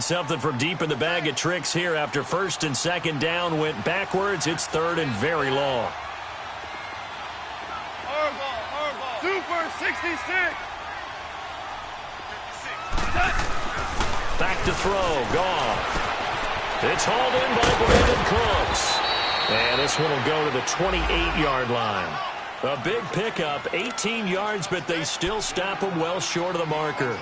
need something from deep in the bag of tricks here after first and second down went backwards. It's third and very long. Super 66. Back to throw. Goff. It's hauled in by Brandon Cooks. And this one will go to the 28-yard line. A big pickup, 18 yards, but they still stop him well short of the marker.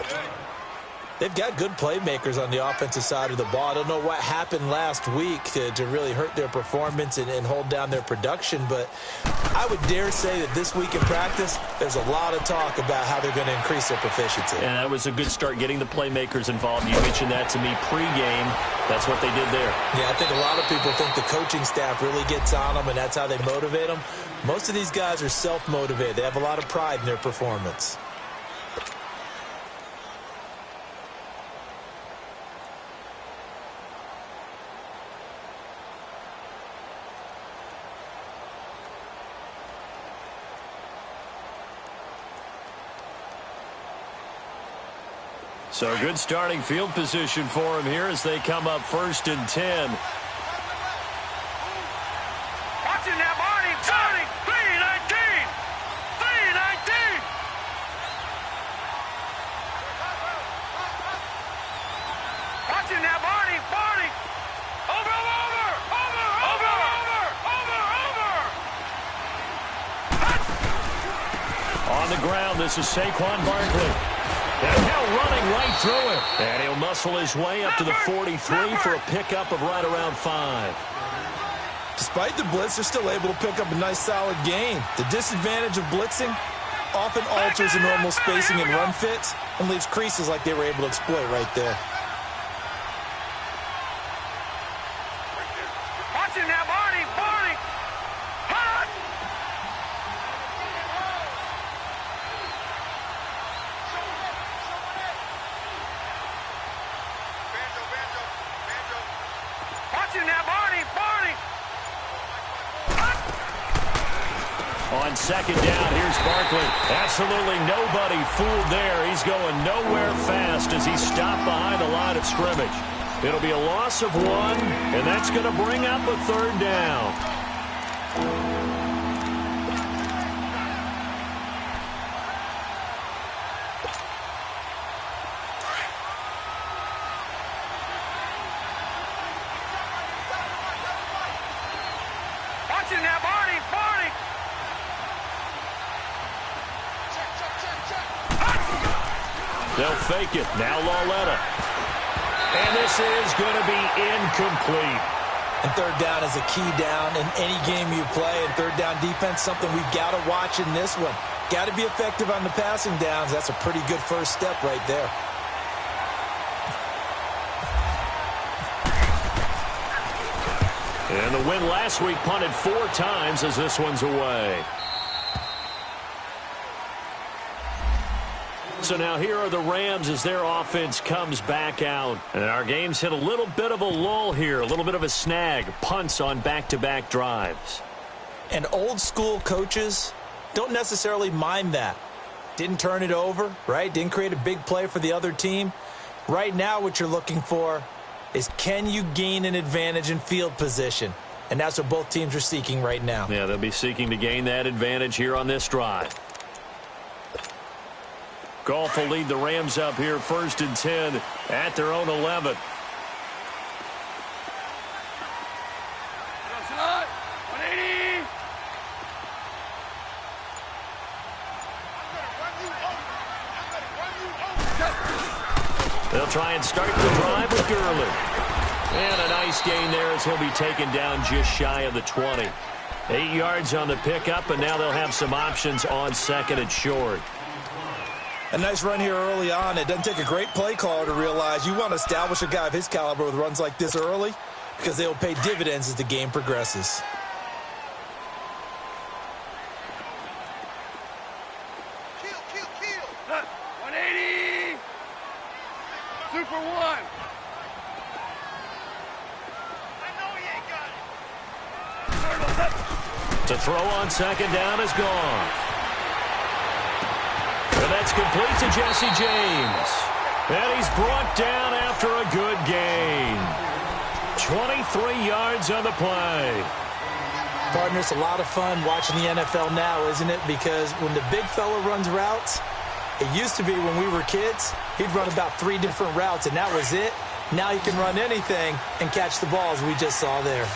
They've got good playmakers on the offensive side of the ball. I don't know what happened last week to really hurt their performance and hold down their production, but I would dare say that this week in practice, there's a lot of talk about how they're going to increase their proficiency. And that was a good start getting the playmakers involved. You mentioned that to me pregame. That's what they did there. Yeah, I think a lot of people think the coaching staff really gets on them, and that's how they motivate them. Most of these guys are self-motivated. They have a lot of pride in their performance. So good starting field position for him here as they come up first and 10. Watching that body, 319. 319. Watching that body, 40. Over. On the ground, this is Saquon Barkley. And now running right through it. And he'll muscle his way up to the 43 for a pickup of right around 5. Despite the blitz, they're still able to pick up a nice, solid gain. The disadvantage of blitzing often alters the normal spacing and run fits and leaves creases like they were able to exploit right there. Watching that body, 40. Hot. Watching that body, 40. On second down, here's Barkley. Absolutely nobody fooled there. He's going nowhere fast as he's stopped behind the line of scrimmage. It'll be a loss of 1, and that's going to bring up a third down. Watching that body, 40. They'll fake it. Now Lauletta. And this is going to be incomplete. And third down is a key down in any game you play. And third down defense, something we've got to watch in this one. Got to be effective on the passing downs. That's a pretty good first step right there. And the win last week punted 4 times as this one's away. So now here are the Rams as their offense comes back out. And our game's hit a little bit of a lull here, a little bit of a snag. Punts on back-to-back drives. And old school coaches don't necessarily mind that. Didn't turn it over, right? Didn't create a big play for the other team. Right now what you're looking for is, can you gain an advantage in field position? And that's what both teams are seeking right now. Yeah, they'll be seeking to gain that advantage here on this drive. Goff will lead the Rams up here first and 10 at their own 11. They'll try and start the drive with Gurley. And a nice gain there as he'll be taken down just shy of the 20. 8 yards on the pickup, and now they'll have some options on second and short. A nice run here early on. It doesn't take a great play caller to realize you want to establish a guy of his caliber with runs like this early, because they'll pay dividends as the game progresses. Kill. 180. Super 1. I know he ain't got it. To throw on second down is gone. And that's complete to Jesse James. And he's brought down after a good gain. 23 yards on the play. Partner, it's a lot of fun watching the NFL now, isn't it? Because when the big fella runs routes, it used to be when we were kids, he'd run about 3 different routes, and that was it. Now he can run anything and catch the ball, as we just saw there.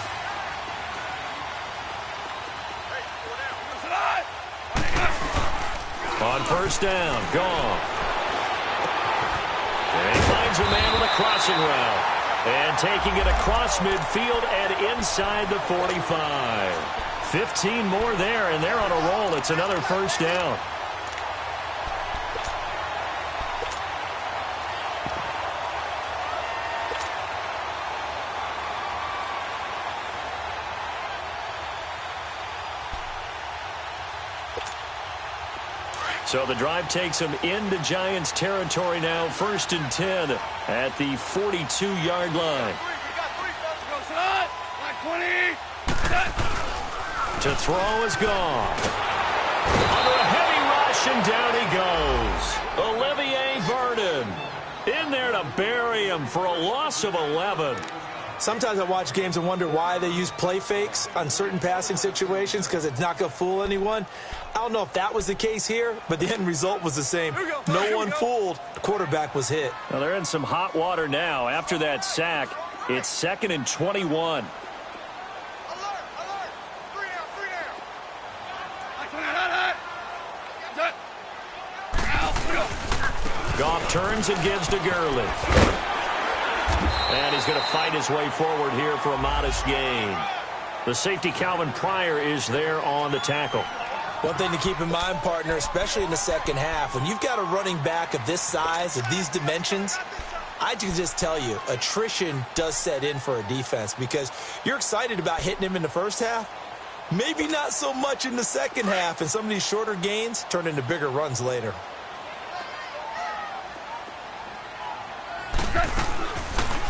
On first down, Goff. And he finds a man with a crossing route. And taking it across midfield and inside the 45. 15 more there, and they're on a roll. It's another first down. So the drive takes them into Giants territory now. 1st and 10 at the 42-yard line. To throw is gone. Under a heavy rush, and down he goes. Olivier Vernon in there to bury him for a loss of 11. Sometimes I watch games and wonder why they use play fakes on certain passing situations, because it's not going to fool anyone. I don't know if that was the case here, but the end result was the same. No one fooled. The quarterback was hit. Well, they're in some hot water now. After that sack, it's 2nd and 21. Goff turns and gives to Gurley. And he's going to fight his way forward here for a modest gain. The safety, Calvin Pryor, is there on the tackle. One thing to keep in mind, partner, especially in the second half, when you've got a running back of this size, of these dimensions, I can just tell you, attrition does set in for a defense, because you're excited about hitting him in the first half. Maybe not so much in the second half, and some of these shorter gains turn into bigger runs later.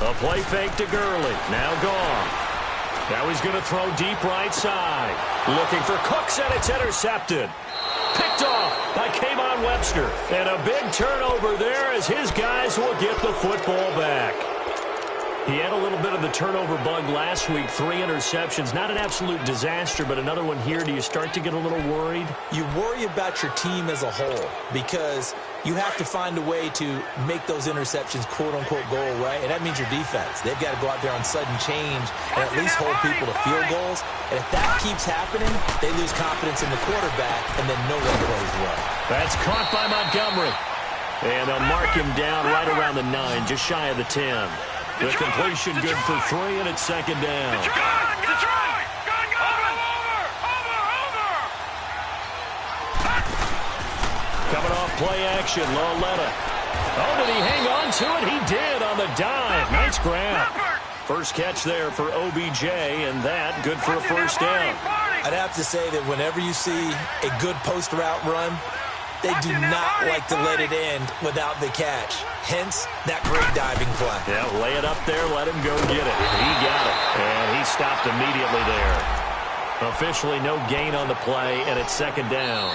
A play fake to Gurley. Now Goff. Now he's going to throw deep right side. Looking for Cooks, and it's intercepted. Picked off by Kayvon Webster. And a big turnover there as his guys will get the football back. He had a little bit of the turnover bug last week. 3 interceptions. Not an absolute disaster, but another one here. Do you start to get a little worried? You worry about your team as a whole, because you have to find a way to make those interceptions quote-unquote go away, and that means your defense. They've got to go out there on sudden change and at least hold people to field goals. And if that keeps happening, they lose confidence in the quarterback, and then no one plays well. That's caught by Montgomery. And they'll mark him down right around the 9, just shy of the 10. The completion good for 3, and it's 2nd down. Coming off play action, Loletta. Oh, did he hang on to it? He did on the dive. Nice grab. First catch there for OBJ, and that good for a first down. I'd have to say that whenever you see a good post route run, they do not like to let it end without the catch. Hence, that great diving play. Yeah, lay it up there, let him go get it. He got it, and he stopped immediately there. Officially no gain on the play, and it's 2nd down.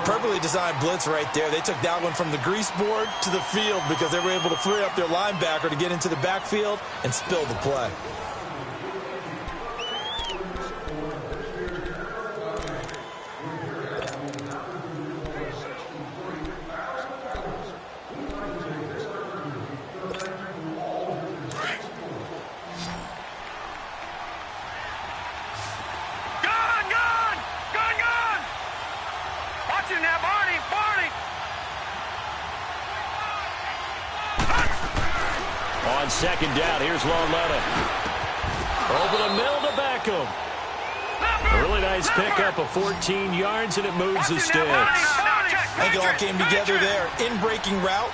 Perfectly designed blitz right there. They took that one from the grease board to the field because they were able to free up their linebacker to get into the backfield and spill the play. On 2nd down, here's Loletta. Over the middle to Beckham. A really nice pickup of 14 yards, and it moves the sticks. I think it all came together there. In-breaking route,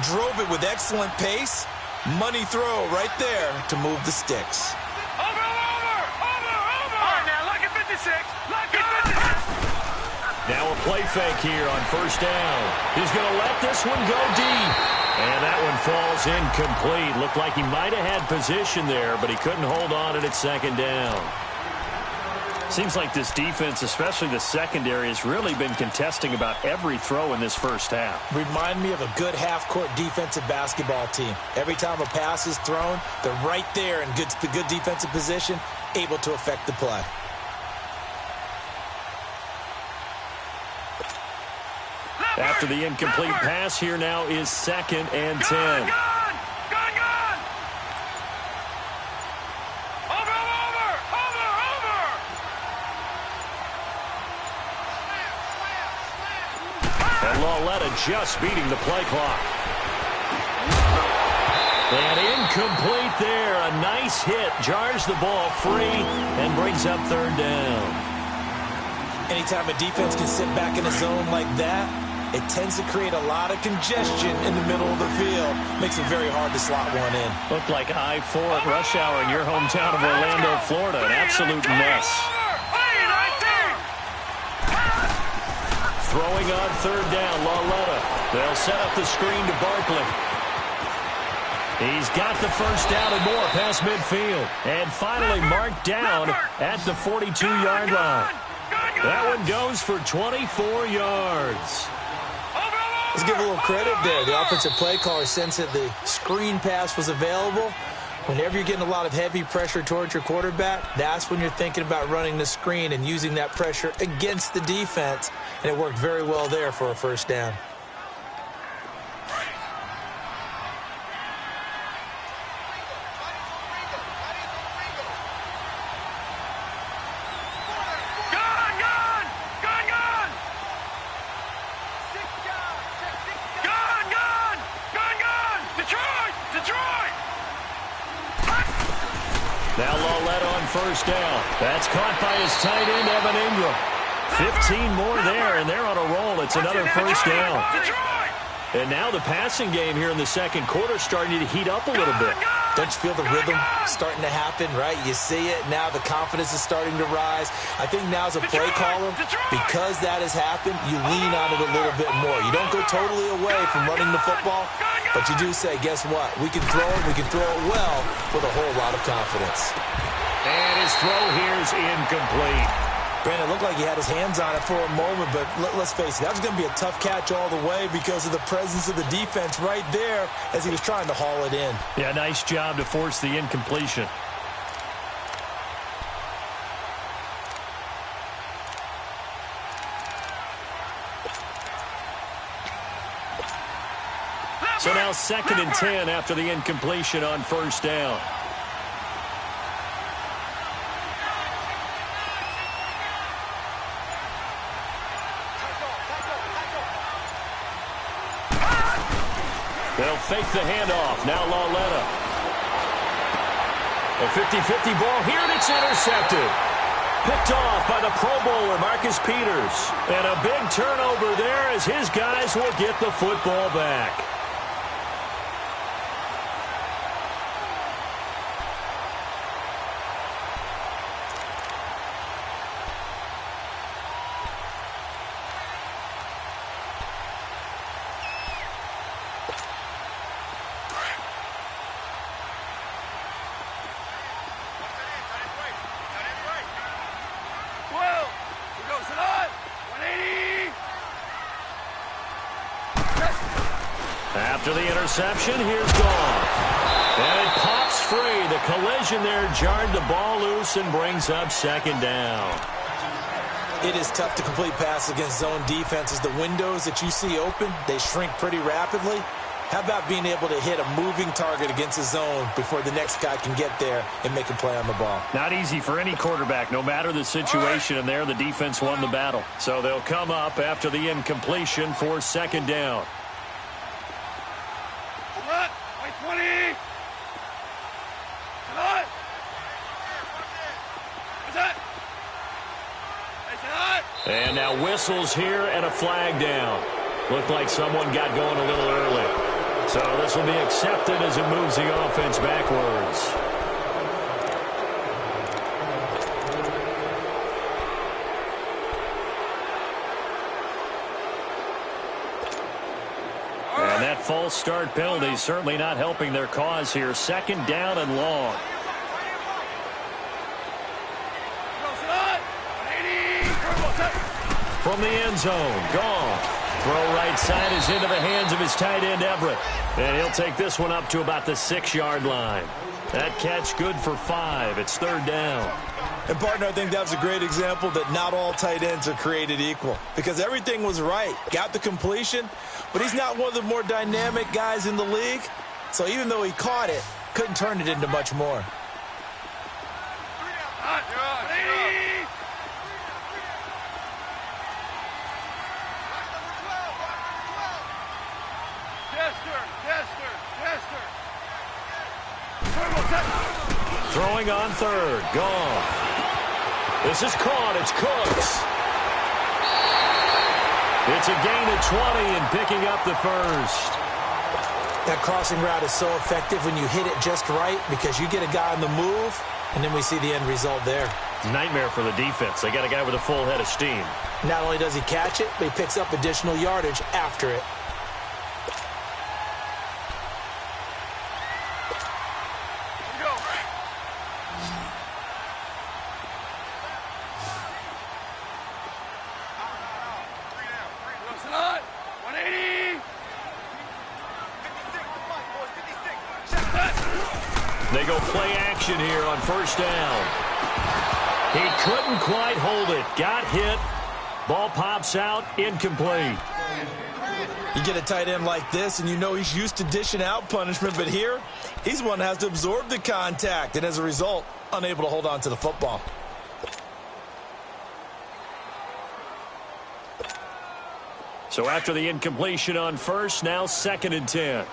drove it with excellent pace. Money throw right there to move the sticks. Over. All right, now look at 56. Look at 56. Now a play fake here on first down. He's going to let this one go deep. And that one falls incomplete. Looked like he might have had position there, but he couldn't hold on, and it's 2nd down. Seems like this defense, especially the secondary, has really been contesting about every throw in this first half. Remind me of a good half-court defensive basketball team. Every time a pass is thrown, they're right there in good defensive position, able to affect the play. After the incomplete pass, here now is 2nd and 10. And Lawletta just beating the play clock. And incomplete there. A nice hit. Jars the ball free and brings up 3rd down. Anytime a defense can sit back in a zone like that, it tends to create a lot of congestion in the middle of the field. Makes it very hard to slot one in. Looked like I-4 at rush hour in your hometown of Orlando, Florida. An absolute mess. Throwing on 3rd down, Lawletta. They'll set up the screen to Barkley. He's got the 1st down and more past midfield. And finally marked down at the 42-yard line. That one goes for 24 yards. Let's give a little credit there. The offensive play caller sensed that the screen pass was available. Whenever you're getting a lot of heavy pressure towards your quarterback, that's when you're thinking about running the screen and using that pressure against the defense. And it worked very well there for a 1st down. Now Lawletta on 1st down. That's caught by his tight end, Evan Ingram. 15 more there, and they're on a roll. It's another 1st down. And now the passing game here in the 2nd quarter starting to heat up a little bit. Don't you feel the rhythm starting to happen, right? You see it. Now the confidence is starting to rise. I think now as a play caller, because that has happened, you lean on it a little bit more. You don't go totally away from running the football, but you do say, guess what? We can throw it. We can throw it well with a whole lot of confidence. And his throw here is incomplete. Brandon, it looked like he had his hands on it for a moment, but let's face it, that was going to be a tough catch all the way because of the presence of the defense right there as he was trying to haul it in. Yeah, nice job to force the incompletion. So now 2nd and 10 after the incompletion on 1st down. They'll fake the handoff. Now Lawletta. A 50-50 ball here, and it's intercepted. Picked off by the Pro Bowler, Marcus Peters. And a big turnover there as his guys will get the football back. After the interception, here's Goff. And it pops free. The collision there jarred the ball loose and brings up 2nd down. It is tough to complete passes against zone defenses. The windows that you see open, they shrink pretty rapidly. How about being able to hit a moving target against a zone before the next guy can get there and make a play on the ball? Not easy for any quarterback, no matter the situation, and there the defense won the battle. So they'll come up after the incompletion for 2nd down. And now whistles here and a flag down. Looked like someone got going a little early. So this will be accepted as it moves the offense backwards. And that false start penalty certainly not helping their cause here. 2nd down and long. from the end zone. Goff. Throw right side is into the hands of his tight end, Everett. And he'll take this one up to about the 6-yard line. That catch good for 5. It's 3rd down. And, partner, I think that's a great example that not all tight ends are created equal. Because everything was right. Got the completion, but he's not one of the more dynamic guys in the league. So even though he caught it, couldn't turn it into much more. Throwing on 3rd. Goff. This is caught. It's Cooks. It's a gain of 20 and picking up the 1st. That crossing route is so effective when you hit it just right because you get a guy on the move, and then we see the end result there. Nightmare for the defense. They got a guy with a full head of steam. Not only does he catch it, but he picks up additional yardage after it. They go play action here on 1st down. He couldn't quite hold it. Got hit. Ball pops out. Incomplete. You get a tight end like this, and you know he's used to dishing out punishment, but here, he's one that has to absorb the contact, and as a result, unable to hold on to the football. So after the incompletion on 1st, now 2nd and 10.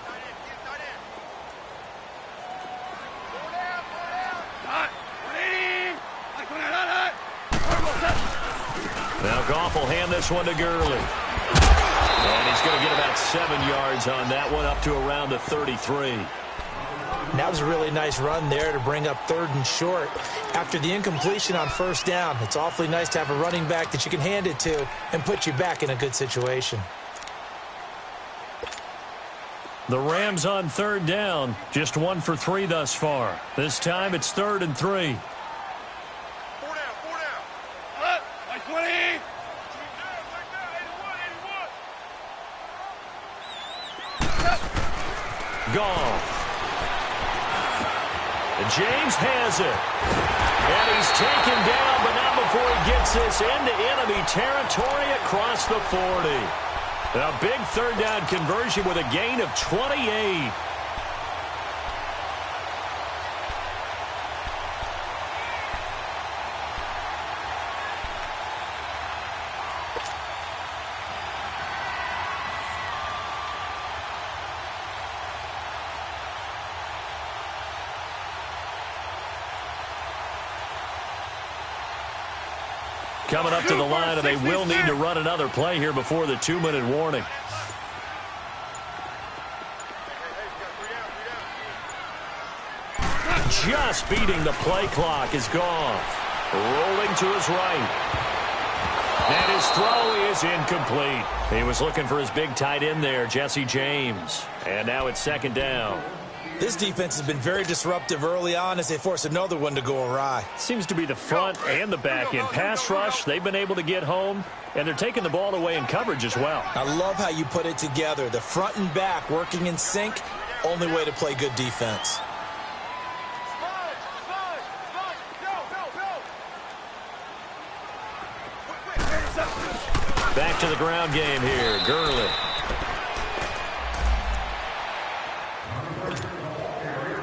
Now Goff will hand this one to Gurley. And he's going to get about 7 yards on that one, up to around the 33. That was a really nice run there to bring up 3rd and short. After the incompletion on 1st down, it's awfully nice to have a running back that you can hand it to and put you back in a good situation. The Rams on 3rd down, just 1 for 3 thus far. This time it's 3rd and 3. Goff. And James has it. And he's taken down, but not before he gets this into enemy territory across the 40. A big 3rd down conversion with a gain of 28. Coming up to the line, and they will need to run another play here before the 2-minute warning. Just beating the play clock is Goff. Rolling to his right. And his throw is incomplete. He was looking for his big tight end there, Jesse James. And now it's 2nd down. This defense has been very disruptive early on as they force another one to go awry. Seems to be the front and the back end. Pass rush, they've been able to get home, and they're taking the ball away in coverage as well. I love how you put it together. The front and back working in sync, only way to play good defense. Back to the ground game here. Gurley.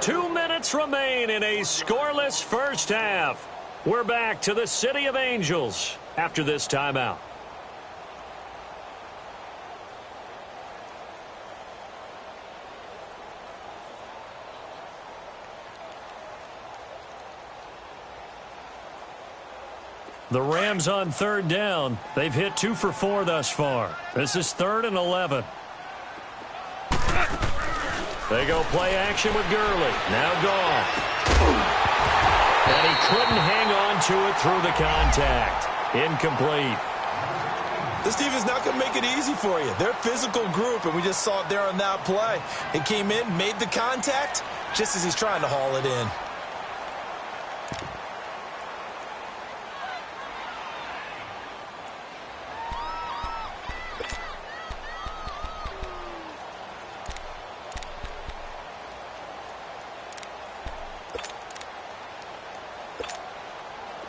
2 minutes remain in a scoreless 1st half. We're back to the City of Angels after this timeout. The Rams on 3rd down. They've hit 2 for 4 thus far. This is 3rd and 11. They go play action with Gurley. Now Goff. And he couldn't hang on to it through the contact. Incomplete. This defense not going to make it easy for you. They're a physical group, and we just saw it there on that play. It came in, made the contact, just as he's trying to haul it in.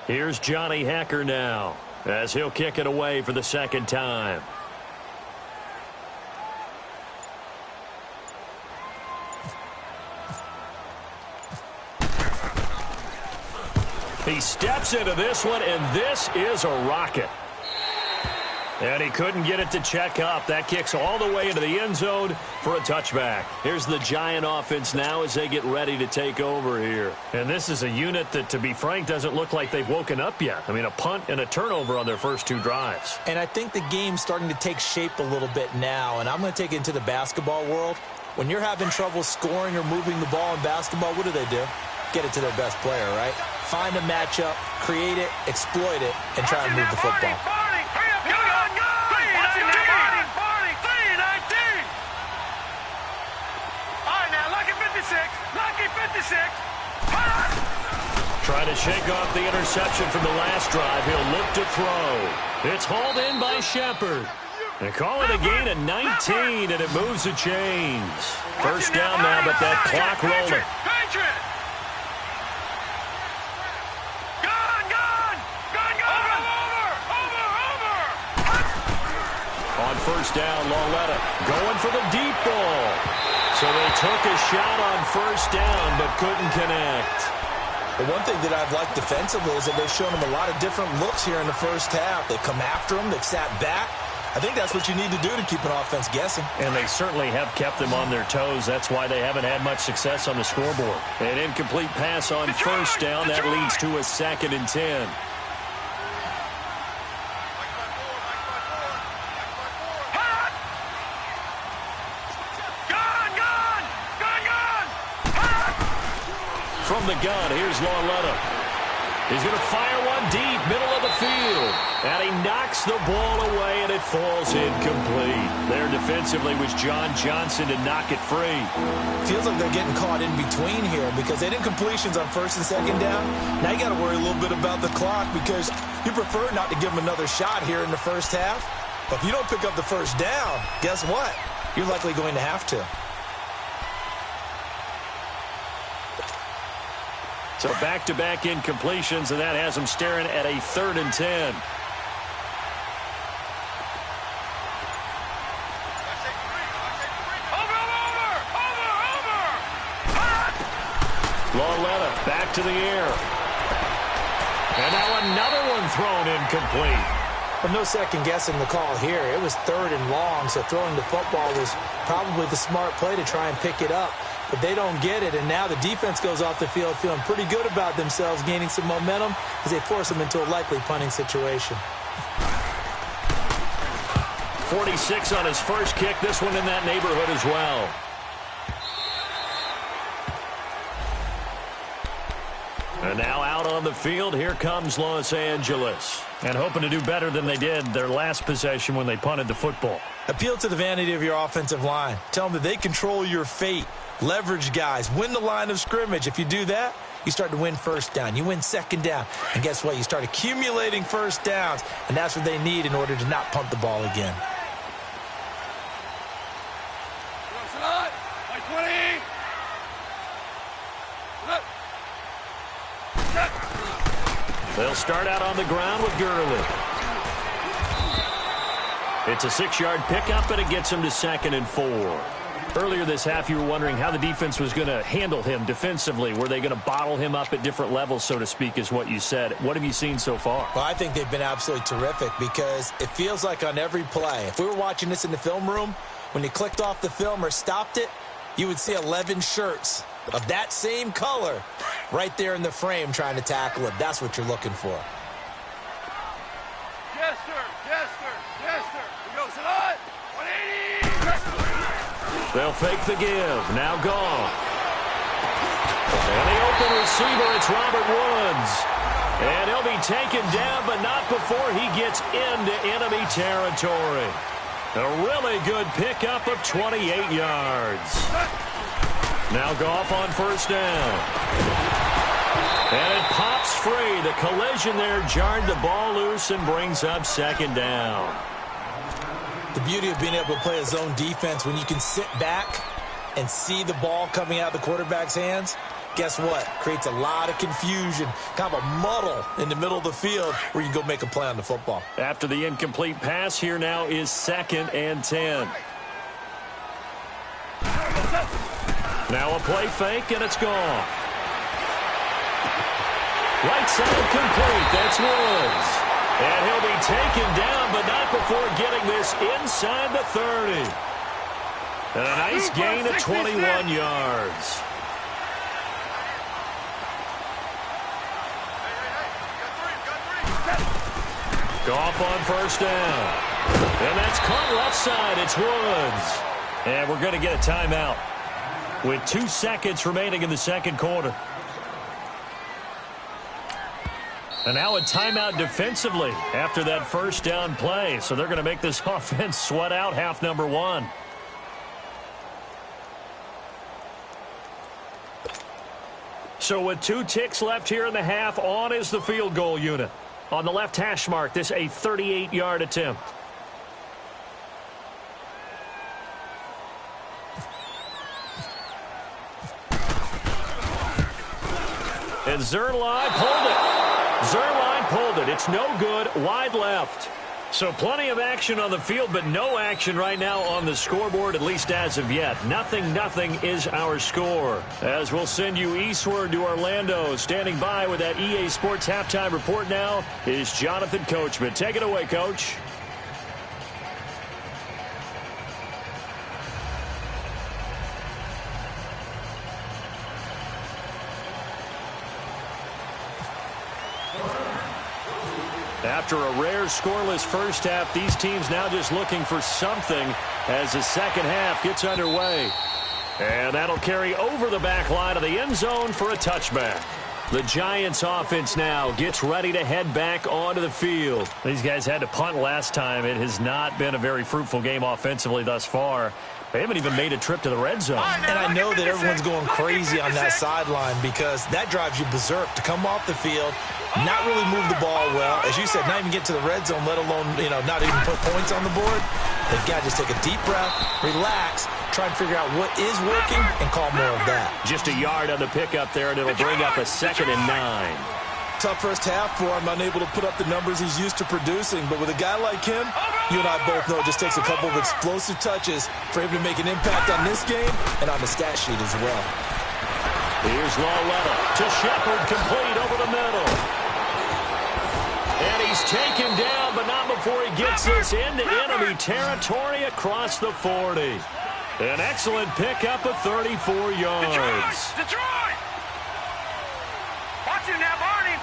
Here's Johnny Hacker now as he'll kick it away for the second time. He steps into this one, and this is a rocket. And he couldn't get it to check up. That kicks all the way into the end zone for a touchback. Here's the Giant offense now as they get ready to take over here. And this is a unit that, to be frank, doesn't look like they've woken up yet. I mean, a punt and a turnover on their first two drives. And I think the game's starting to take shape a little bit now. And I'm going to take it into the basketball world. When you're having trouble scoring or moving the ball in basketball, what do? Get it to their best player, right? Find a matchup, create it, exploit it, and try and move the football. Trying to shake off the interception from the last drive. He'll look to throw. It's hauled in by Shepard. They call it a gain of 19, and it moves the chains. First down now, but that clock rolling. On first down, Lauletta going for the deep ball. So they took a shot on first down, but couldn't connect. The one thing that I've liked defensively is that they've shown him a lot of different looks here in the first half. They've come after him. They've sat back. I think that's what you need to do to keep an offense guessing. And they certainly have kept them on their toes. That's why they haven't had much success on the scoreboard. An incomplete pass on first down. That leads to a 2nd and 10. From the gun, here's Lauletta. He's going to fire one deep, middle of the field. And he knocks the ball away, and it falls incomplete. There defensively was John Johnson to knock it free. Feels like they're getting caught in between here because they did completions on first and second down. Now you got to worry a little bit about the clock because you prefer not to give them another shot here in the first half. But if you don't pick up the first down, guess what? You're likely going to have to. So back-to-back incompletions, and that has them staring at a 3rd and 10. Lauletta back to the air. And now another one thrown incomplete. But no second guessing the call here. It was 3rd and long, so throwing the football was probably the smart play to try and pick it up. But they don't get it, and now the defense goes off the field feeling pretty good about themselves, gaining some momentum as they force them into a likely punting situation. 46 on his first kick. This one in that neighborhood as well. And now out on the field, here comes Los Angeles. And hoping to do better than they did their last possession when they punted the football. Appeal to the vanity of your offensive line. Tell them that they control your fate. Leverage guys. Win the line of scrimmage. If you do that, you start to win first down. You win second down. And guess what? You start accumulating first downs. And that's what they need in order to not punt the ball again. They'll start out on the ground with Gurley. It's a 6-yard pickup, and it gets him to 2nd and 4. Earlier this half, you were wondering how the defense was going to handle him defensively. Were they going to bottle him up at different levels, so to speak, is what you said. What have you seen so far? Well, I think they've been absolutely terrific because it feels like on every play, if we were watching this in the film room, when you clicked off the film or stopped it, you would see 11 shirts of that same color right there in the frame trying to tackle it. That's what you're looking for. Yes, sir. Yes, sir. Yes, sir. He goes it on. 180. They'll fake the give. Now Goff. And the open receiver, it's Robert Woods. And he'll be taken down, but not before he gets into enemy territory. A really good pickup of 28 yards. Now Goff on first down. And it pops free. The collision there jarred the ball loose and brings up 2nd down. The beauty of being able to play a zone defense when you can sit back and see the ball coming out of the quarterback's hands, guess what? Creates a lot of confusion, kind of a muddle in the middle of the field where you can go make a play on the football. After the incomplete pass, here now is 2nd and 10. Now a play fake, and it's gone. Right side complete. That's Woods. And he'll be taken down, but not before getting this inside the 30. And a nice gain of 21 yards. Goff on first down. And that's caught left side. It's Woods. And we're going to get a timeout with 2 seconds remaining in the second quarter. And now a timeout defensively after that first down play. So they're going to make this offense sweat out half number 1. So with 2 ticks left here in the half, on is the field goal unit. On the left hash mark, this a 38-yard attempt. And Zerline pulled it. Zerline pulled it. It's no good. Wide left. So plenty of action on the field, but no action right now on the scoreboard, at least as of yet. 0-0 is our score. As we'll send you eastward to Orlando. Standing by with that EA Sports halftime report now is Jonathan Coachman. Take it away, Coach. After a rare scoreless first half, these teams now just looking for something as the second half gets underway. And that'll carry over the back line of the end zone for a touchback. The Giants offense now gets ready to head back onto the field. These guys had to punt last time. It has not been a very fruitful game offensively thus far. They haven't even made a trip to the red zone. And I know that everyone's going crazy on that sideline because that drives you berserk to come off the field, not really move the ball well. As you said, not even get to the red zone, let alone, not even put points on the board. They've got to just take a deep breath, relax, try and figure out what is working, and call more of that. Just a yard on the pickup there, and it'll bring up a 2nd and 9. Tough first half for him, unable to put up the numbers he's used to producing. But with a guy like him, you and I both know it just takes a couple of explosive touches for him to make an impact on this game and on the stat sheet as well. Here's Lawletta to Shepard, complete over the middle. And he's taken down, but not before he gets this into enemy territory across the 40. An excellent pickup of 34 yards. Detroit! Watch him now, Barney!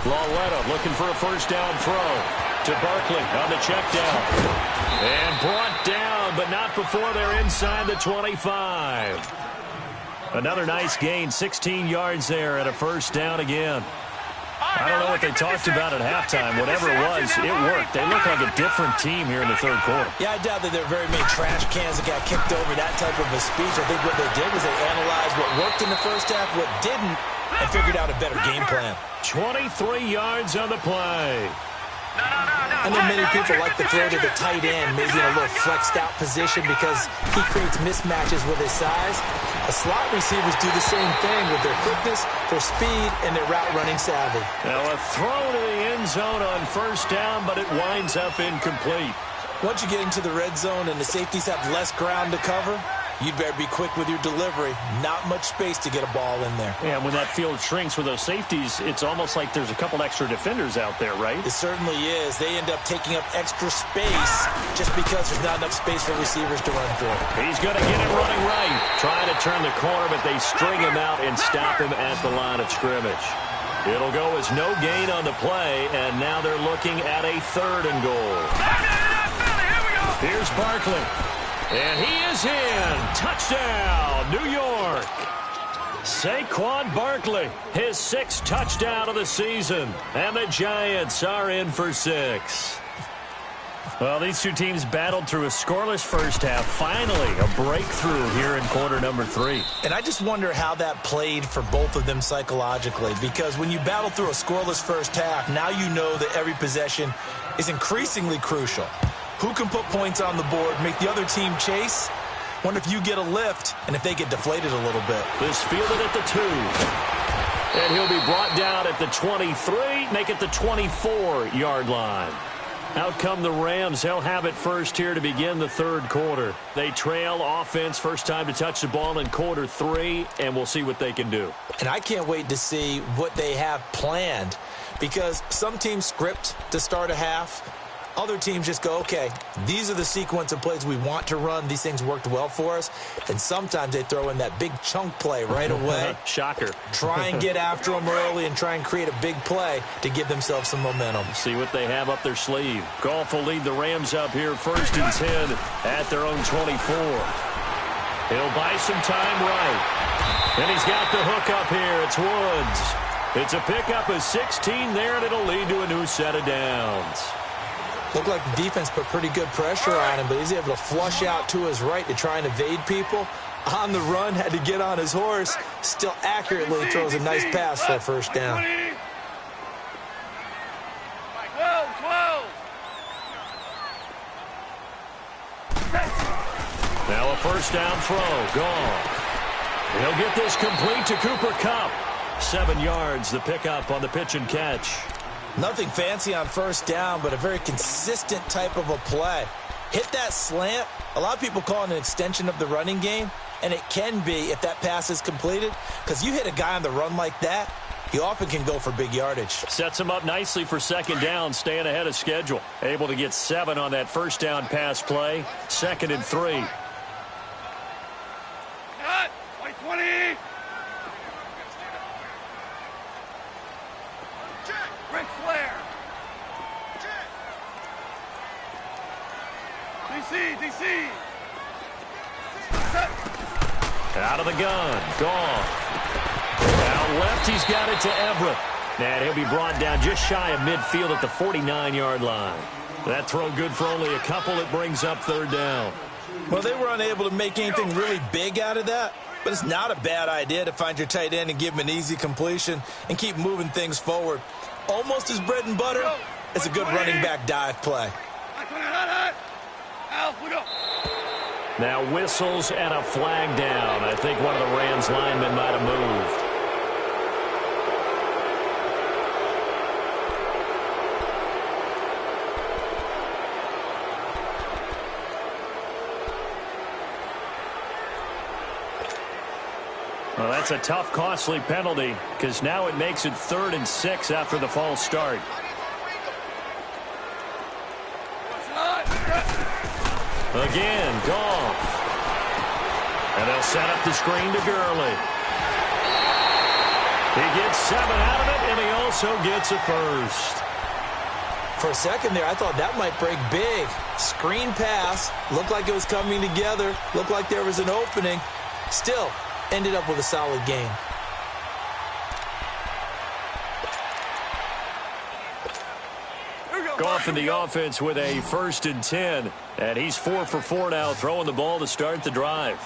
Lawletta looking for a first down throw to Barkley on the check down. And brought down, but not before they're inside the 25. Another nice gain, 16 yards there and a first down again. I don't know what they talked about at halftime. Whatever it was, it worked. They look like a different team here in the third quarter. Yeah, I doubt that there are very many trash cans that got kicked over, that type of a speech. I think what they did was they analyzed what worked in the first half, what didn't, and figured out a better game plan. 23 yards on the play. I know many people like to throw to the tight end, maybe in a little flexed out position because he creates mismatches with his size. The slot receivers do the same thing with their quickness, their speed, and their route running savvy. Now a throw to the end zone on first down, but it winds up incomplete. Once you get into the red zone and the safeties have less ground to cover, you'd better be quick with your delivery. Not much space to get a ball in there. Yeah, when that field shrinks with those safeties, it's almost like there's a couple extra defenders out there, right? It certainly is. They end up taking up extra space just because there's not enough space for receivers to run through. He's going to get it running right. Trying to turn the corner, but they string him out and stop him at the line of scrimmage. It'll go as no gain on the play, and now they're looking at a 3rd and goal. Here's Barkley. And he is in. Touchdown, New York. Saquon Barkley, his 6th touchdown of the season. And the Giants are in for 6. Well, these two teams battled through a scoreless first half. Finally, a breakthrough here in quarter number 3. And I just wonder how that played for both of them psychologically. Because when you battle through a scoreless first half, now you know that every possession is increasingly crucial. Who can put points on the board, make the other team chase, Wonder if you get a lift and if they get deflated a little bit. This fielded at the 2. And he'll be brought down at the 23, make it the 24-yard line. Out come the Rams. They'll have it first here to begin the third quarter. They trail offense, first time to touch the ball in quarter 3, and we'll see what they can do. And I can't wait to see what they have planned, because some teams script to start a half. Other teams just go, okay, these are the sequence of plays we want to run. These things worked well for us. And sometimes they throw in that big chunk play right away. Shocker. Try and get after them early and try and create a big play to give themselves some momentum. See what they have up their sleeve. Goff will lead the Rams up here first and 10 at their own 24. He'll buy some time right. And he's got the hook up here. It's Woods. It's a pickup of 16 there, and it'll lead to a new set of downs. Looked like the defense put pretty good pressure on him, but he's able to flush out to his right to try and evade people. On the run, had to get on his horse. Still accurately throws a nice pass for a first down. 12. Now a first down throw. Goff. He'll get this complete to Cooper Kupp. 7 yards, the pickup on the pitch and catch. Nothing fancy on first down, but a very consistent type of a play. Hit that slant. A lot of people call it an extension of the running game, and it can be if that pass is completed, because you hit a guy on the run like that, you often can go for big yardage. Sets him up nicely for second down, staying ahead of schedule. Able to get 7 on that first down pass play. 2nd and 3. Cut. White 20. Ric Flair. DC. Out of the gun. Goff. Now left, he's got it to Everett. And he'll be brought down just shy of midfield at the 49-yard line. That throw good for only a couple. It brings up third down. Well, they were unable to make anything really big out of that, but it's not a bad idea to find your tight end and give him an easy completion and keep moving things forward. Almost as bread and butter as a good running back dive play. Now whistles and a flag down. I think one of the Rams linemen might have moved. Well, that's a tough, costly penalty, because now it makes it 3rd and 6 after the false start. Again, Goff. And they'll set up the screen to Gurley. He gets 7 out of it, and he also gets a first. For a second there, I thought that might break big. Screen pass. Looked like it was coming together. Looked like there was an opening. Still, ended up with a solid game. Goff in the offense with a 1st and 10. And he's 4 for 4 now, throwing the ball to start the drive.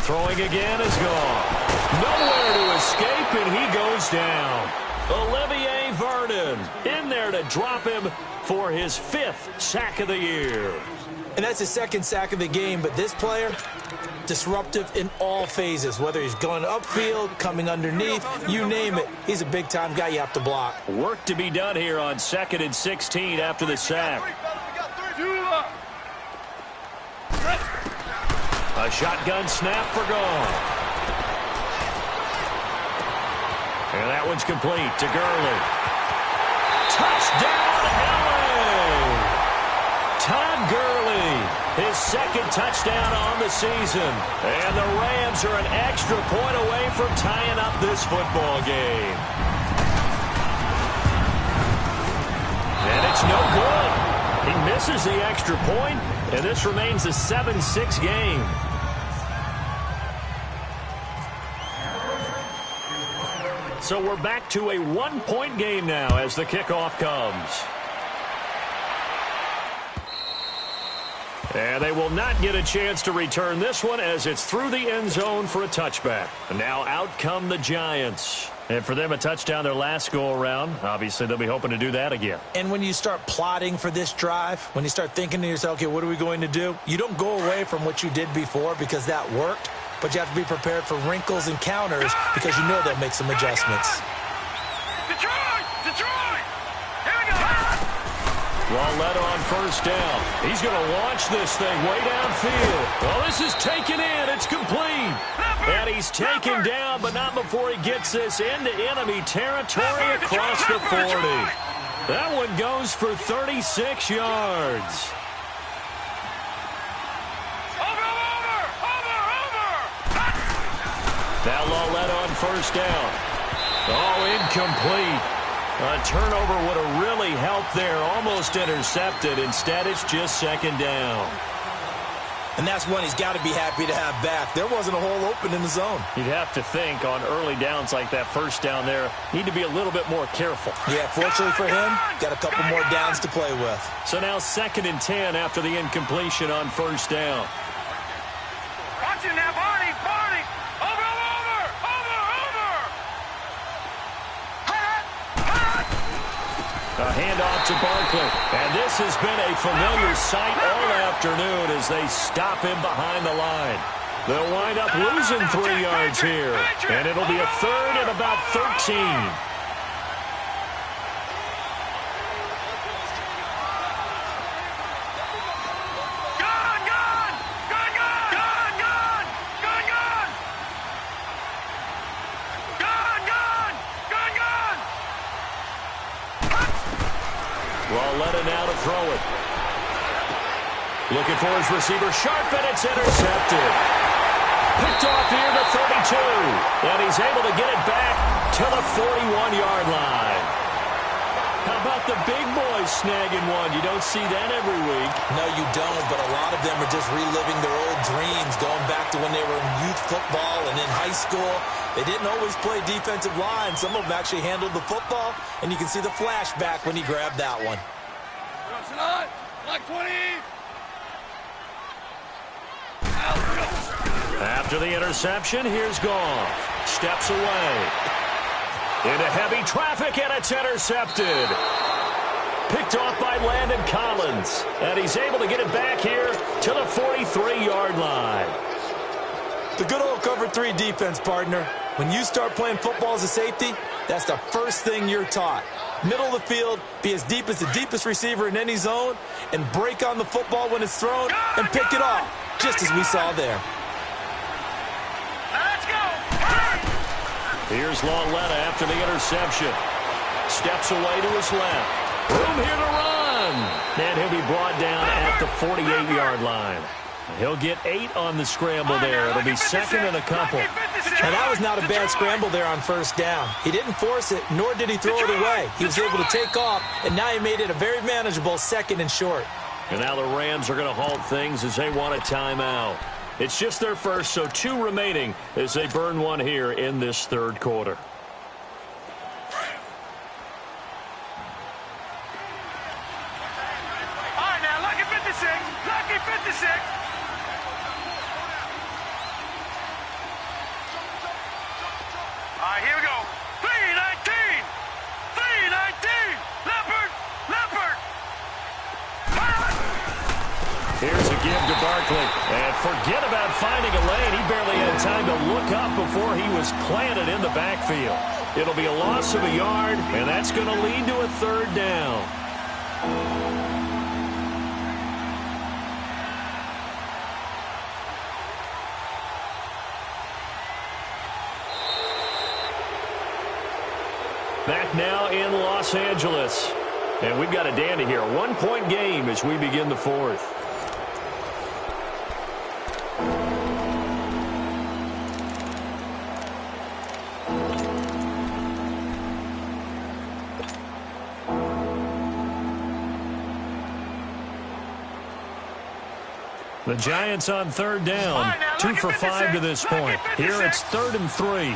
Throwing again is Goff. Nowhere to escape, and he goes down. Olivier Vernon in there to drop him for his 5th sack of the year. And that's his 2nd sack of the game, but this player, disruptive in all phases, whether he's going upfield, coming underneath, you name it. He's a big-time guy you have to block. Work to be done here on 2nd and 16 after the sack. A shotgun snap for Goff. And that one's complete to Gurley. Touchdown, LA! Todd Gurley, his 2nd touchdown on the season. And the Rams are an extra point away from tying up this football game. And it's no good. He misses the extra point, and this remains a 7-6 game. So we're back to a 1-point game now as the kickoff comes. And they will not get a chance to return this one as it's through the end zone for a touchback. And now out come the Giants. And for them, a touchdown their last go-around. Obviously, they'll be hoping to do that again. And when you start plotting for this drive, when you start thinking to yourself, okay, what are we going to do? You don't go away from what you did before because that worked, but you have to be prepared for wrinkles and counters because you know they'll make some adjustments. Detroit! Detroit! Here we go! Lauletta on first down. He's going to launch this thing way downfield. Well, this is taken in. It's complete. And he's taken down, but not before he gets this into enemy territory across the 40. That one goes for 36 yards. Over! Now Lauletta on first down. Oh, incomplete. A turnover would have really helped there. Almost intercepted. Instead, it's just second down. And that's one he's got to be happy to have back. There wasn't a hole open in the zone. You'd have to think on early downs like that first down there, need to be a little bit more careful. Yeah, fortunately for him, got a couple more downs to play with. So now 2nd and 10 after the incompletion on first down. Watch it now, Barney! Barney! Over! A handoff to Barkley. And this has been a familiar sight all afternoon as they stop him behind the line. They'll wind up losing 3 yards here. And it'll be a 3rd and about 13. Lauletta now to throw it. Looking for his receiver, sharp, and it's intercepted. Picked off here to 32. And he's able to get it back to the 41-yard line. How about the big boys snagging one? You don't see that every week. No, you don't, but a lot of them are just reliving their old dreams, going back to when they were in youth football and in high school. They didn't always play defensive line. Some of them actually handled the football, and you can see the flashback when he grabbed that one. Like 20! After the interception, here's Goff. Steps away. Into heavy traffic, and it's intercepted. Picked off by Landon Collins. And he's able to get it back here to the 43-yard line. The good old cover 3 defense, partner. When you start playing football as a safety, that's the first thing you're taught. Middle of the field, be as deep as the deepest receiver in any zone, and break on the football when it's thrown and pick it off, just as we saw there. Let's go! Here's Lauletta after the interception. Steps away to his left. Room here to run. And he'll be brought down at the 48-yard line. He'll get 8 on the scramble there. It'll be 2nd and a couple. And that was not a bad scramble there on first down. He didn't force it, nor did he throw it away. He was able to take off, and now he made it a very manageable 2nd and short. And now the Rams are going to halt things as they want a timeout. It's just their first, so 2 remaining as they burn one here in this 3rd quarter. All right, now, lucky 56. Lucky 56. All right, here we go. 319. 319. Leopard. Leopard. Here's a give to Barkley. And forget about finding a lane. He barely had time to look up before he was planted in the backfield. It'll be a loss of a yard, and that's going to lead to a 3rd down. Back now in Los Angeles. And we've got a dandy here. A 1-point game as we begin the 4th. The Giants on 3rd down. 2 for 5 to this point. Here it's 3rd and 3.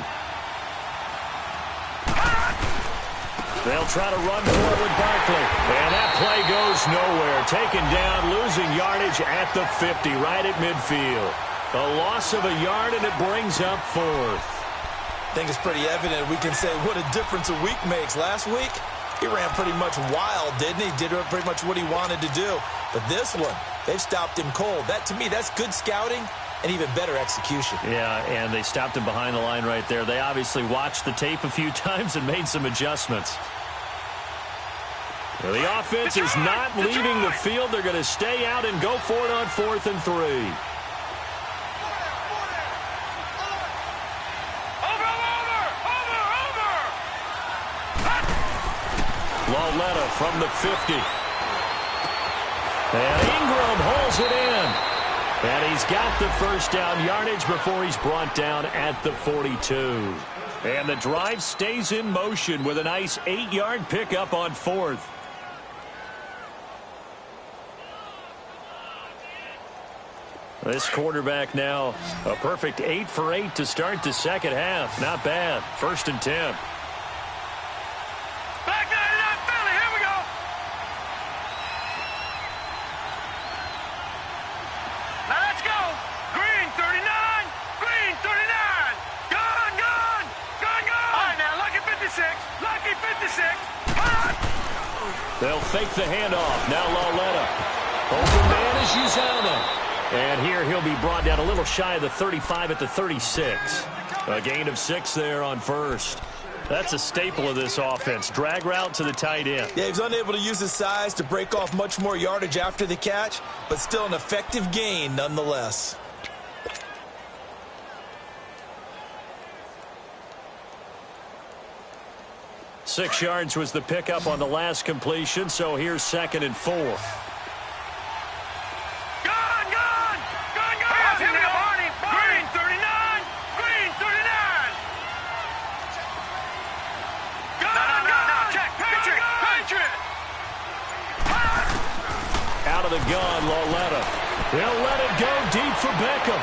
They'll try to run for it with Barkley. And that play goes nowhere. Taken down, losing yardage at the 50, right at midfield. A loss of a yard, and it brings up 4th. I think it's pretty evident. We can say what a difference a week makes. Last week, he ran pretty much wild, didn't he? Did pretty much what he wanted to do. But this one, they've stopped him cold. That, to me, that's good scouting and even better execution. Yeah, and they stopped him behind the line right there. They obviously watched the tape a few times and made some adjustments. Well, the offense is not leaving the field. They're going to stay out and go for it on 4th and 3. Lauletta from the 50. And Ingram holds it in. And he's got the first down yardage before he's brought down at the 42. And the drive stays in motion with a nice 8-yard pickup on 4th. This quarterback now a perfect 8 for 8 to start the second half. Not bad. 1st and 10. They'll fake the handoff. Now Lauletta. Open man is Uzama. And here he'll be brought down a little shy of the 35 at the 36. A gain of 6 there on 1st. That's a staple of this offense. Drag route to the tight end. Yeah, he was unable to use his size to break off much more yardage after the catch, but still an effective gain nonetheless. Six yards was the pickup on the last completion, so here's 2nd and 4. Out of the gun, Lauletta. They'll let it go deep for Beckham.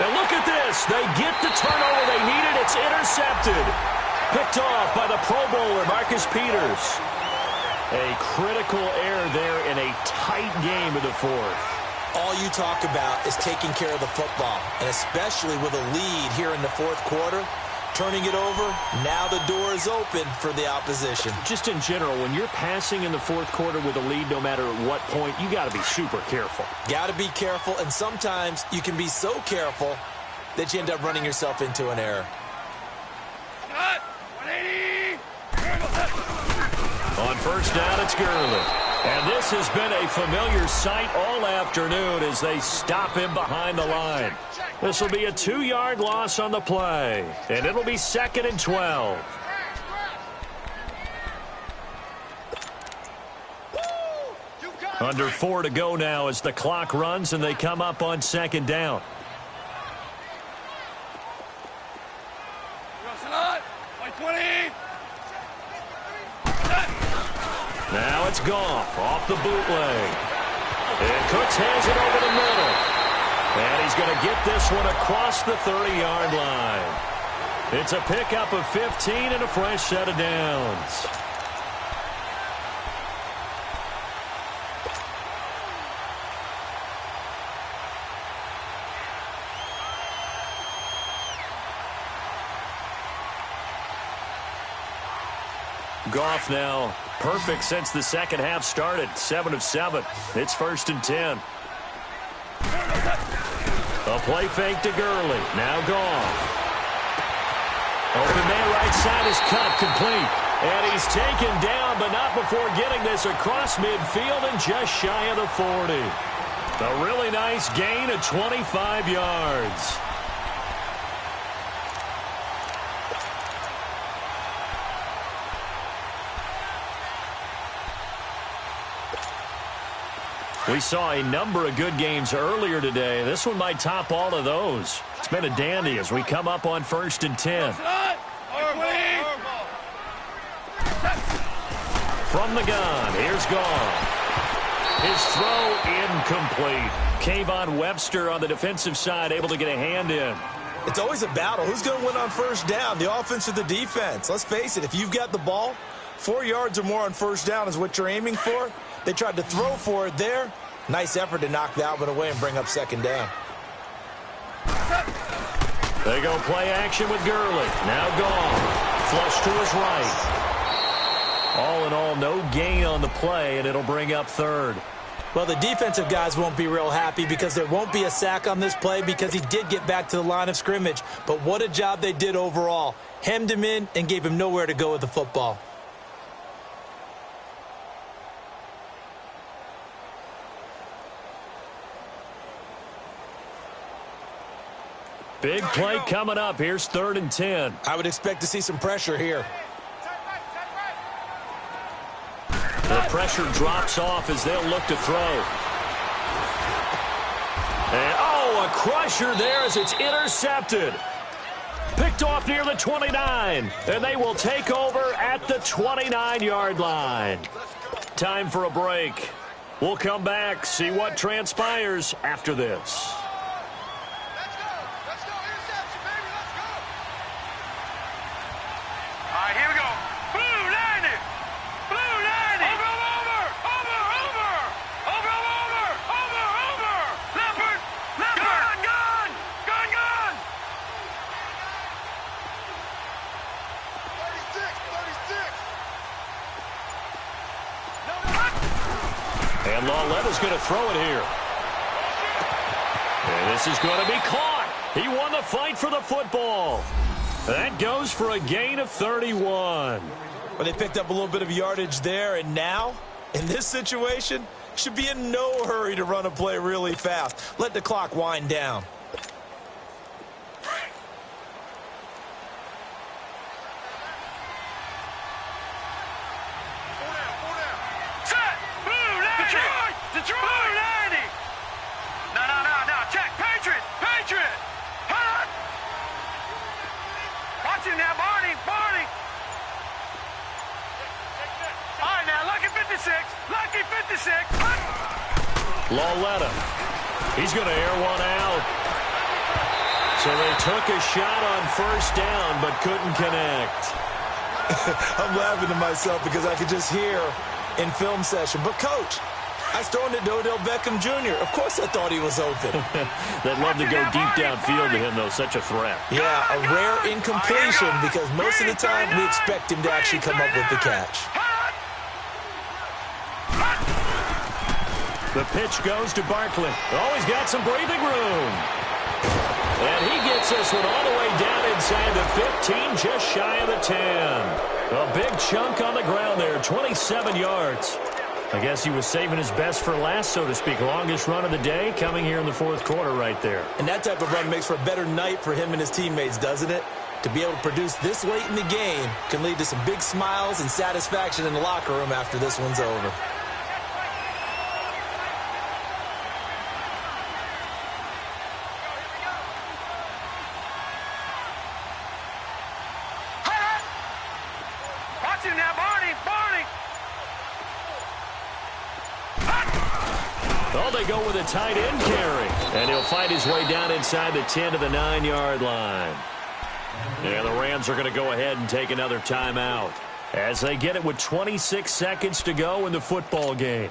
And look at this. They get the turnover they needed. It's intercepted. Picked off by the Pro Bowler, Marcus Peters. A critical error there in a tight game in the 4th. All you talk about is taking care of the football, and especially with a lead here in the 4th quarter. Turning it over, now the door is open for the opposition. Just in general, when you're passing in the 4th quarter with a lead, no matter at what point, you got to be super careful. Got to be careful, and sometimes you can be so careful that you end up running yourself into an error. On 1st down, it's Gurley. And this has been a familiar sight all afternoon as they stop him behind the line. This will be a 2-yard loss on the play, and it'll be 2nd and 12. Under 4 to go now as the clock runs and they come up on 2nd down. Now it's Goff off the bootleg. And Cooks has it over the middle. And he's going to get this one across the 30-yard line. It's a pickup of 15 and a fresh set of downs. Goff now perfect since the second half started. 7 of 7. It's 1st and 10. A play fake to Gurley. Now Goff. Open man right side is cut complete. And he's taken down, but not before getting this across midfield and just shy of the 40. A really nice gain of 25 yards. We saw a number of good games earlier today. This one might top all of those. It's been a dandy as we come up on 1st and 10. From the gun, here's Goff. His throw incomplete. Kayvon Webster on the defensive side able to get a hand in. It's always a battle. Who's going to win on 1st down, the offense or the defense? Let's face it, if you've got the ball, 4 yards or more on 1st down is what you're aiming for. They tried to throw for it there. Nice effort to knock that one away and bring up 2nd down. They go play action with Gurley. Now Goff. Flush to his right. All in all, no gain on the play, and it'll bring up third. Well, the defensive guys won't be real happy because there won't be a sack on this play because he did get back to the line of scrimmage. But what a job they did overall. Hemmed him in and gave him nowhere to go with the football. Big play coming up. Here's 3rd and 10. I would expect to see some pressure here. The pressure drops off as they'll look to throw. And, a crusher there as it's intercepted. Picked off near the 29. And they will take over at the 29-yard line. Time for a break. We'll come back, see what transpires after this. And Lawletta's going to throw it here. And this is going to be caught. He won the fight for the football. That goes for a gain of 31. Well, they picked up a little bit of yardage there, and now, in this situation, should be in no hurry to run a play really fast. Let the clock wind down. Lawletta. He's going to air one out. So they took a shot on 1st down but couldn't connect. I'm laughing to myself because I could just hear in film session. But, Coach, I was throwing to Odell Beckham Jr. Of course I thought he was open. They'd love to go deep downfield to him, though. Such a threat. Yeah, a rare incompletion because most of the time we expect him to actually come up with the catch. The pitch goes to Barkley. Oh, he's got some breathing room. And he gets this one all the way down inside the 15, just shy of the 10. A big chunk on the ground there, 27 yards. I guess he was saving his best for last, so to speak. Longest run of the day coming here in the 4th quarter right there. And that type of run makes for a better night for him and his teammates, doesn't it? To be able to produce this late in the game can lead to some big smiles and satisfaction in the locker room after this one's over. Oh, they go with a tight end carry. And he'll fight his way down inside the 10 to the 9-yard line. And the Rams are going to go ahead and take another timeout as they get it with 26 seconds to go in the football game.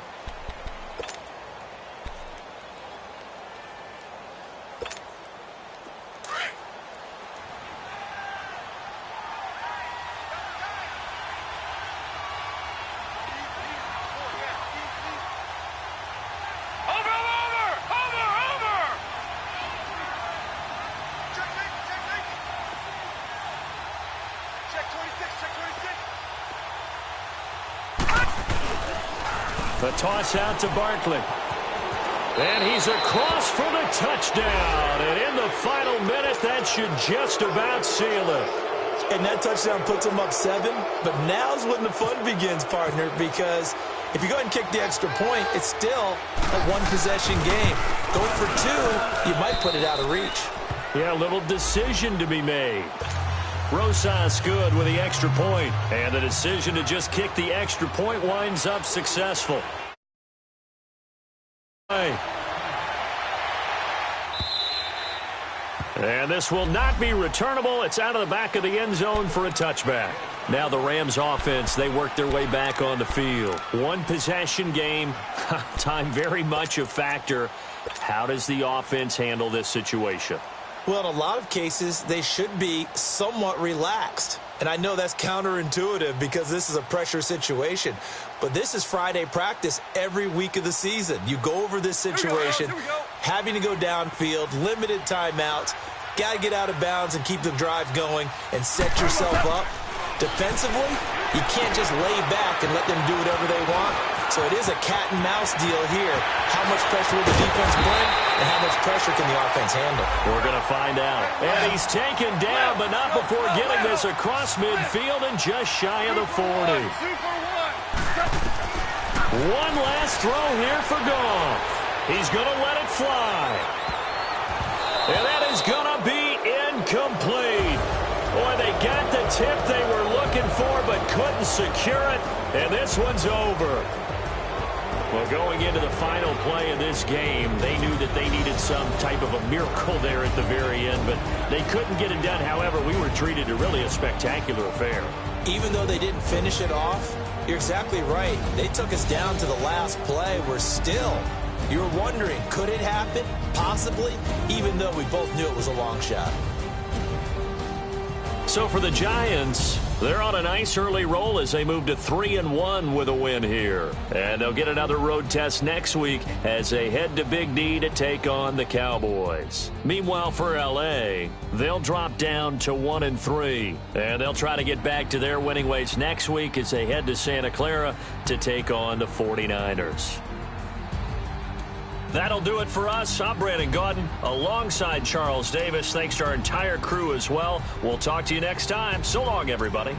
The toss out to Barkley. And he's across for the touchdown. And in the final minute, that should just about seal it. And that touchdown puts him up 7. But now's when the fun begins, partner, because if you go ahead and kick the extra point, it's still a one-possession game. Going for 2, you might put it out of reach. Yeah, a little decision to be made. Rosas good with the extra point. And the decision to just kick the extra point winds up successful. And this will not be returnable. It's out of the back of the end zone for a touchback. Now the Rams offense, they work their way back on the field. One possession game. Time very much a factor. How does the offense handle this situation? Well, in a lot of cases, they should be somewhat relaxed. And I know that's counterintuitive because this is a pressure situation. But this is Friday practice every week of the season. You go over this situation, having to go downfield, limited timeouts, got to get out of bounds and keep the drive going and set yourself up. Defensively, you can't just lay back and let them do whatever they want. So it is a cat and mouse deal here. How much pressure will the defense bring and how much pressure can the offense handle? We're going to find out. And he's taken down, but not before getting this across midfield and just shy of the 40. One last throw here for Goff. He's going to let it fly. And that is going to be incomplete. Boy, they got the tip they were looking for but couldn't secure it. And this one's over. Well, going into the final play of this game, they knew that they needed some type of a miracle there at the very end, but they couldn't get it done. However, we were treated to really a spectacular affair. Even though they didn't finish it off, you're exactly right. They took us down to the last play. We're still, you were wondering, could it happen? Possibly, even though we both knew it was a long shot. So for the Giants, they're on a nice early roll as they move to 3-1 with a win here. And they'll get another road test next week as they head to Big D to take on the Cowboys. Meanwhile, for L.A., they'll drop down to 1-3. And they'll try to get back to their winning ways next week as they head to Santa Clara to take on the 49ers. That'll do it for us. I'm Brandon Gaudin alongside Charles Davis. Thanks to our entire crew as well. We'll talk to you next time. So long, everybody.